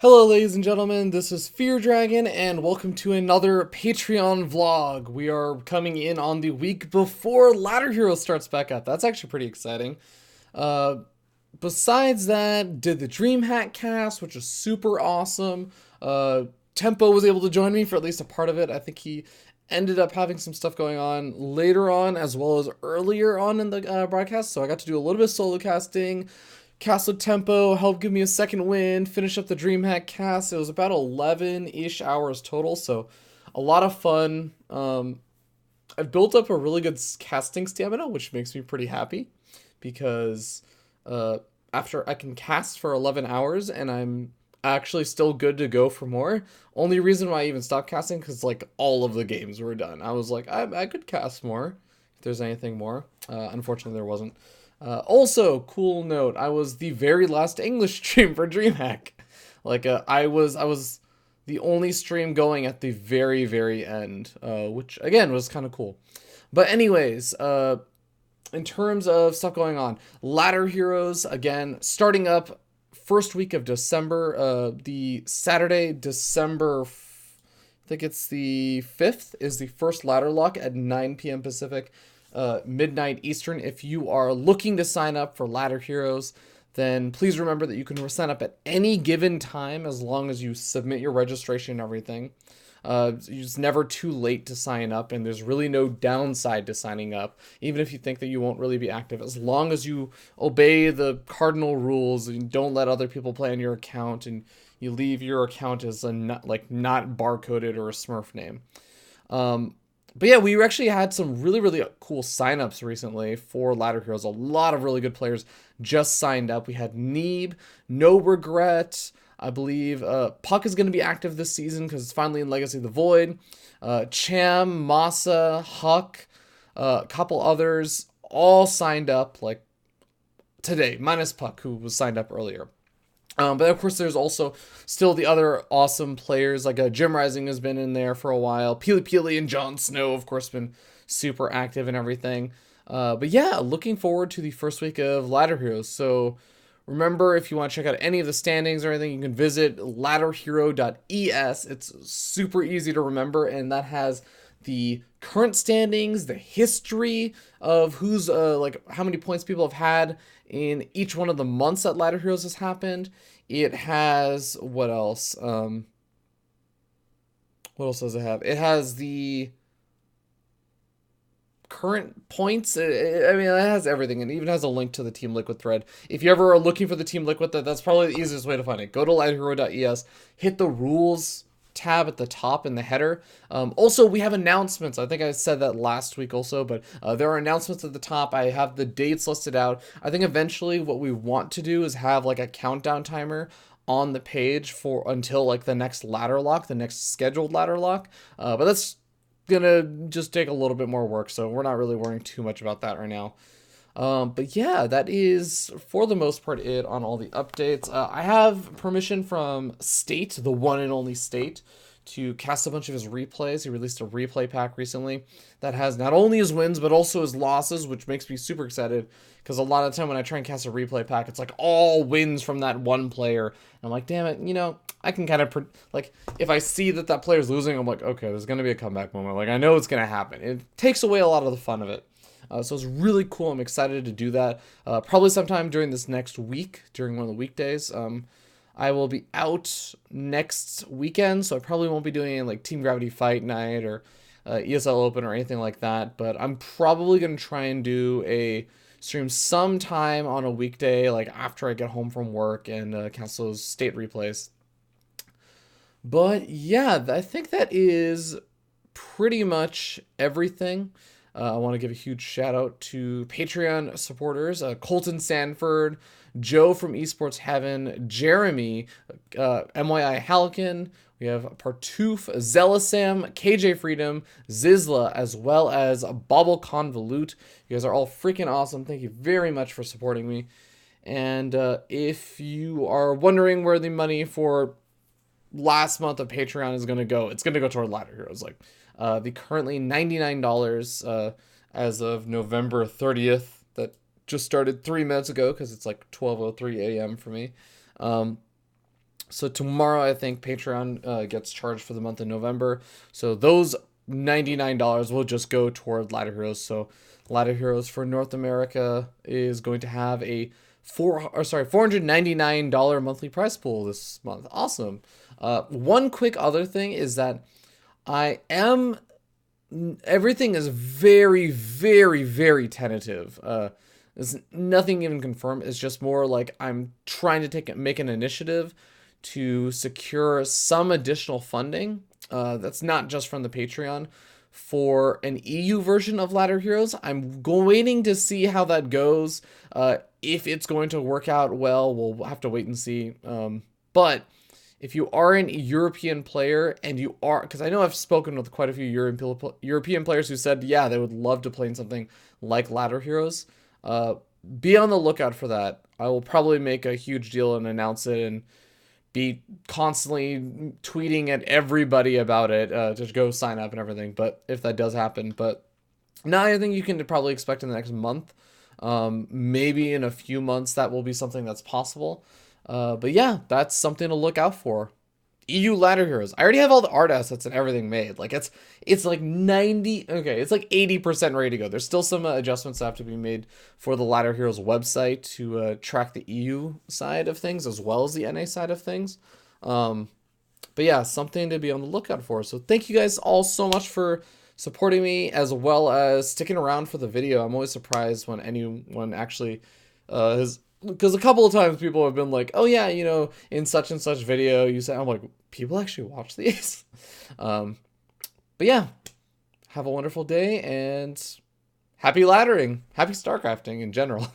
Hello, ladies and gentlemen. This is Fear Dragon, and welcome to another Patreon vlog. We are coming in on the week before Ladder Hero starts back up. That's actually pretty exciting. Uh, Besides that, did the DreamHack cast, which is super awesome. Tempo was able to join me for at least a part of it. I think he ended up having some stuff going on later on, as well as earlier on in the broadcast. So I got to do a little bit of solo casting. Castle Tempo helped give me a second win, finish up the DreamHack cast. It was about 11-ish hours total, so a lot of fun. I've built up a really good casting stamina, which makes me pretty happy because uh, after I can cast for 11 hours and I'm actually still good to go for more. Only reason why I even stopped casting because like all of the games were done. I was like, I could cast more if there's anything more. Unfortunately, there wasn't. Also, cool note: I was the very last English stream for DreamHack. I was the only stream going at the very end, which again was kind of cool. But anyways, in terms of stuff going on, Ladder Heroes again starting up first week of December. The Saturday, I think it's the 5th, is the first ladder lock at 9 p.m. Pacific, midnight Eastern. If you are looking to sign up for Ladder Heroes, then please remember that you can sign up at any given time as long as you submit your registration and everything. It's never too late to sign up, and there's really no downside to signing up, even if you think that you won't really be active. As long as you obey the cardinal rules and don't let other people play on your account, and you leave your account as a not barcoded or a Smurf name. But yeah, we actually had some really cool signups recently for Ladder Heroes. A lot of really good players just signed up. We had Neeb, No Regret. I believe Puck is going to be active this season because it's finally in Legacy of the Void. Cham, Masa, Huck, a couple others all signed up like today, minus Puck, who was signed up earlier. But of course, there's also still the other awesome players, like Jim Rising has been in there for a while. Peely Peely and Jon Snow, of course, been super active and everything. But yeah, looking forward to the first week of Ladder Heroes. So remember, if you want to check out any of the standings or anything, you can visit ladderhero.es. It's super easy to remember, and that has the current standings, the history of who's like how many points people have had in each one of the months that Ladder Heroes has happened. It has what else? What else does it have? It has the current points. I mean, it has everything, and even has a link to the Team Liquid thread. If you ever are looking for the Team Liquid, that's probably the easiest way to find it. Go to lighthero.es, hit the rules tab at the top in the header. Also, we have announcements. I think I said that last week also, but there are announcements at the top. I have the dates listed out. I think eventually what we want to do is have like a countdown timer on the page for until like the next ladder lock, the next scheduled ladder lock. But that's gonna just take a little bit more work, so we're not really worrying too much about that right now. But yeah, that is for the most part it on all the updates. I have permission from State, the one and only State, to cast a bunch of his replays. He released a replay pack recently that has not only his wins but also his losses, which makes me super excited because a lot of the time when I try and cast a replay pack, it's like all wins from that one player. And I'm like, damn it, I can kind of like if I see that that player's losing, I'm like, okay, there's gonna be a comeback moment. Like I know it's gonna happen. It takes away a lot of the fun of it. So it's really cool. I'm excited to do that. Probably sometime during this next week, during one of the weekdays. I will be out next weekend, so I probably won't be doing like Team Gravity Fight Night or ESL Open or anything like that. But I'm probably gonna try and do a stream sometime on a weekday, like after I get home from work and cast those state replays. But yeah, I think that is pretty much everything. I want to give a huge shout out to Patreon supporters, Colton Sanford, Joe from Esports Heaven, Jeremy, MYI Halkin. We have Partoof, Zelasam, KJ Freedom, Zizla, as well as Bobble Convolute. You guys are all freaking awesome. Thank you very much for supporting me. And if you are wondering where the money for last month of Patreon is going to go, it's going to go toward Ladder Heroes. Like the currently $99 as of November 30th that just started 3 minutes ago because it's like 12:03 a.m. for me. So tomorrow, I think Patreon gets charged for the month of November. So those $99 will just go toward Ladder Heroes. So Ladder Heroes for North America is going to have a $499 monthly prize pool this month. Awesome. One quick other thing is that I am everything is very, very, very tentative. There's nothing even confirmed. It's just more like I'm trying to make an initiative to secure some additional funding. That's not just from the Patreon for an EU version of Ladder Heroes. I'm waiting to see how that goes. If it's going to work out well, we'll have to wait and see. But if you are an European player and you are, because I know I've spoken with quite a few European players who said, yeah, they would love to play in something like Ladder Heroes. Be on the lookout for that. I will probably make a huge deal and announce it and be constantly tweeting at everybody about it to go sign up and everything. But if that does happen, but now I think you can probably expect in the next month, maybe in a few months that will be something that's possible. But yeah, that's something to look out for. EU Ladder Heroes. I already have all the art assets and everything made. Like it's like 90, okay, it's like 80% ready to go. There's still some adjustments that have to be made for the Ladder Heroes website to track the EU side of things as well as the NA side of things. But yeah, something to be on the lookout for. So thank you guys all so much for supporting me as well as sticking around for the video. I'm always surprised when anyone actually has, because a couple of times people have been like, oh yeah, you know, in such and such video you said, I'm like, people actually watch these. But yeah, have a wonderful day and happy laddering, happy StarCrafting in general.